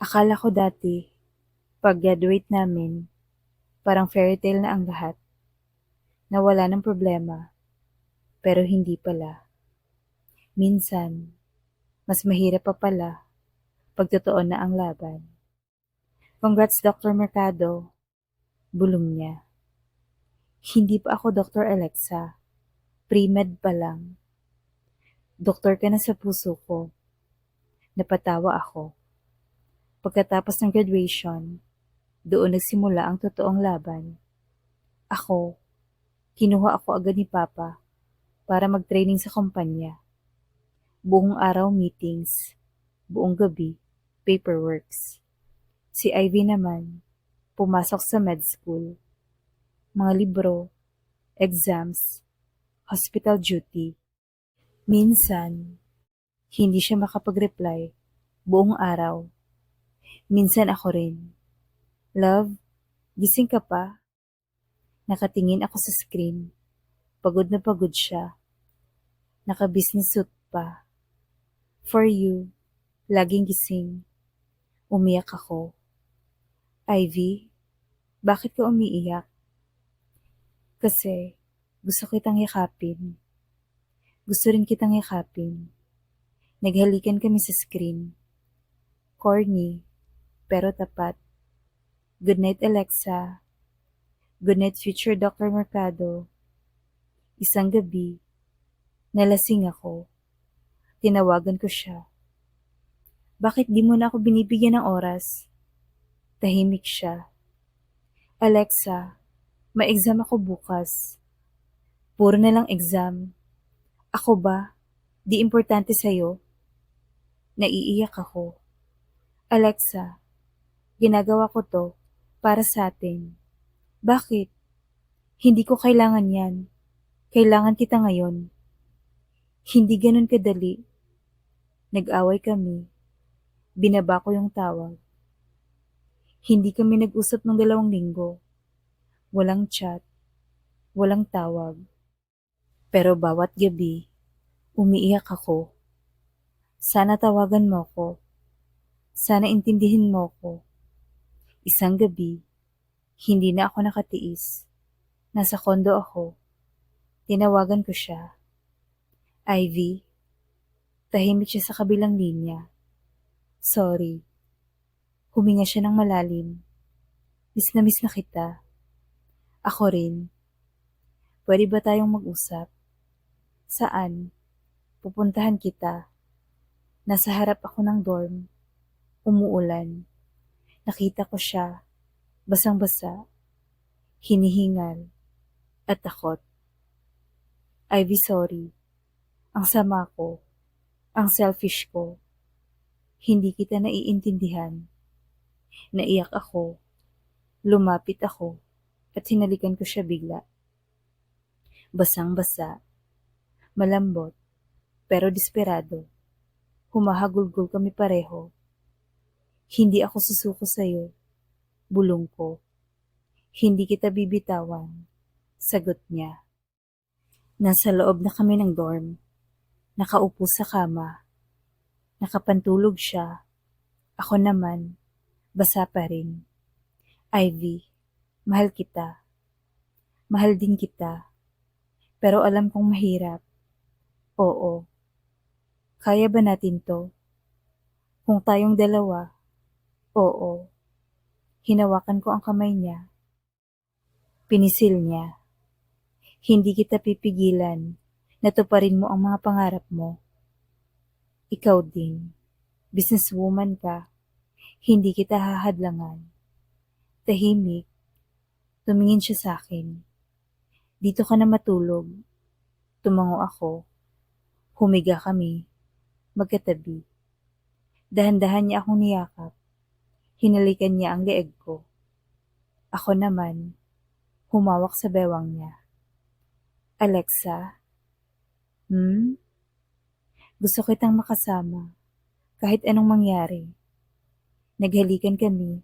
Akala ko dati, pag-graduate namin, parang fairy tale na ang lahat, na wala ng problema, pero hindi pala. Minsan, mas mahirap pa pala pag totoo na ang laban. Congrats, Dr. Mercado, bulong niya. Hindi pa ako Dr. Alexa, pre-med pa lang. Doktor ka na sa puso ko. Napatawa ako. Pagkatapos ng graduation, doon nagsimula ang totoong laban. Ako, kinuha ako agad ni Papa para mag-training sa kumpanya. Buong araw meetings, buong gabi paperworks. Si Ivy naman, pumasok sa med school. Mga libro, exams, hospital duty. Minsan, hindi siya makapag-reply buong araw. Minsan ako rin. Love, gising ka pa? Nakatingin ako sa screen. Pagod na pagod siya. Naka-business suit pa. For you, laging gising. Umiyak ako. Ivy, bakit ka umiiyak? Kasi gusto kitang yakapin. Gusto rin kitang yakapin. Naghalikan kami sa screen. Corny, pero tapat. Good night, Alexa. Good night, future Dr. Mercado. Isang gabi, nalasing ako. Tinawagan ko siya. Bakit di mo na ako binibigyan ng oras? Tahimik siya. Alexa, may exam ako bukas. Puro na lang exam. Ako ba? Di importante sa'yo? Naiiyak ako. Alexa, ginagawa ko to para sa atin. Bakit? Hindi ko kailangan yan. Kailangan kita ngayon. Hindi ganun kadali. Nag-away kami. Binaba ko yung tawag. Hindi kami nag-usap ng 2 linggo. Walang chat. Walang tawag. Pero bawat gabi, umiiyak ako. Sana tawagan mo ko. Sana intindihin mo ko. Isang gabi, hindi na ako nakatiis. Nasa kondo ako. Tinawagan ko siya. Ivy, tahimik siya sa kabilang linya. Sorry. Huminga siya ng malalim. Miss na kita. Ako rin. Pwede ba tayong mag-usap? Saan? Pupuntahan kita. Nasa harap ako ng dorm. Umuulan. Nakita ko siya. Basang-basa. Hinihingal. At takot. Ivy, sorry. Ang sama ko. Ang selfish ko. Hindi kita naiintindihan. Naiyak ako. Lumapit ako. At hinalikan ko siya bigla. Basang-basa. Malambot. Pero desperado. Humahagulgol kami pareho. Hindi ako susuko sa'yo. Bulong ko. Hindi kita bibitawan. Sagot niya. Nasa loob na kami ng dorm. Nakaupo sa kama. Nakapantulog siya. Ako naman, basa pa rin. Ivy, mahal kita. Mahal din kita. Pero alam kong mahirap. Oo. Kaya ba natin to? Kung tayong dalawa, oo. Hinawakan ko ang kamay niya. Pinisil niya. Hindi kita pipigilan. Natuparin mo ang mga pangarap mo. Ikaw din. Businesswoman ka. Hindi kita hahadlangan. Tahimik. Tumingin siya sa akin. Dito ka na matulog. Tumango ako. Humiga kami. Magkatabi. Dahan-dahan niya akong niyakap. Hinalikan niya ang leeg ko. Ako naman, humawak sa bewang niya. Alexa? Gusto kitang makasama. Kahit anong mangyari. Naghalikan kami.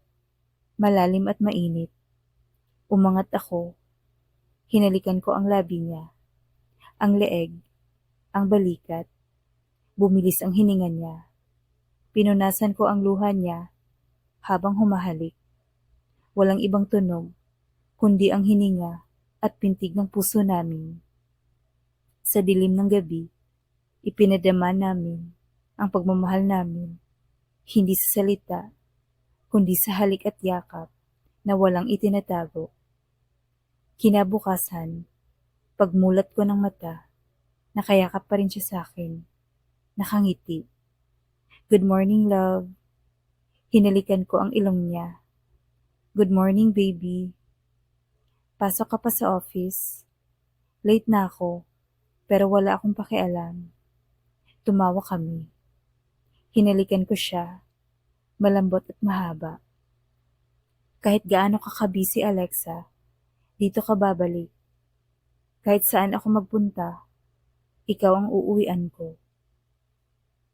Malalim at mainit. Umangat ako. Hinalikan ko ang labi niya. Ang leeg. Ang balikat. Bumilis ang hininga niya. Pinunasan ko ang luha niya. habang humahalik. Walang ibang tunog, kundi ang hininga at pintig ng puso namin. Sa dilim ng gabi, ipinadama namin ang pagmamahal namin, hindi sa salita, kundi sa halik at yakap na walang itinatago. Kinabukasan, pagmulat ko ng mata, nakayakap pa rin siya sa akin, nakangiti. Good morning, love. Hinalikan ko ang ilong niya. Good morning, baby. Pasok ka pa sa office. Late na ako, pero wala akong pakialam. Tumawa kami. Hinalikan ko siya, malambot at mahaba. Kahit gaano ka kabisi, Alexa, dito ka babalik. Kahit saan ako magpunta, ikaw ang uuwian ko.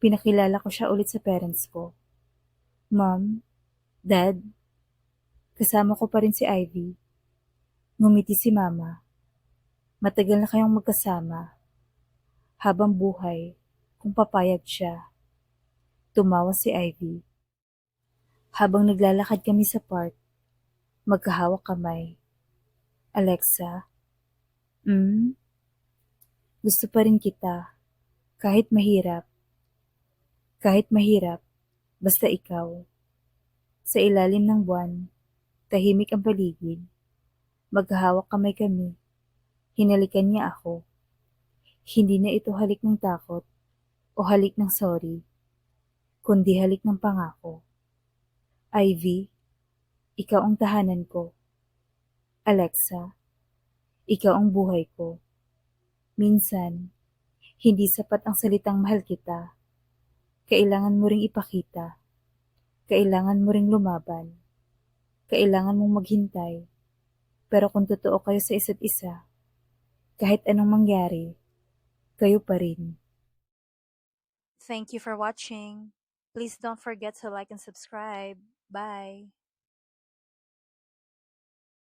Pinakilala ko siya ulit sa parents ko. Mom, Dad, kasama ko pa rin si Ivy. Ngumiti si Mama. Matagal na kayong magkasama. Habang buhay, kung papayag siya. Tumawa si Ivy. Habang naglalakad kami sa park, magkahawak kamay. Alexa, gusto pa rin kita. Kahit mahirap. Kahit mahirap, basta ikaw. Sa ilalim ng buwan, tahimik ang paligid. Magkahawak kamay kami. Hinalikan niya ako. Hindi na ito halik ng takot o halik ng sorry, kundi halik ng pangako. Ivy, ikaw ang tahanan ko. Alexa, ikaw ang buhay ko. Minsan, hindi sapat ang salitang mahal kita. Kailangan mo ring ipakita. Kailangan mo ring lumaban. Kailangan mong maghintay. Pero kung totoo kayo sa isa't isa, kahit anong mangyari, kayo pa rin. Thank you for watching. Please don't forget to like and subscribe. Bye.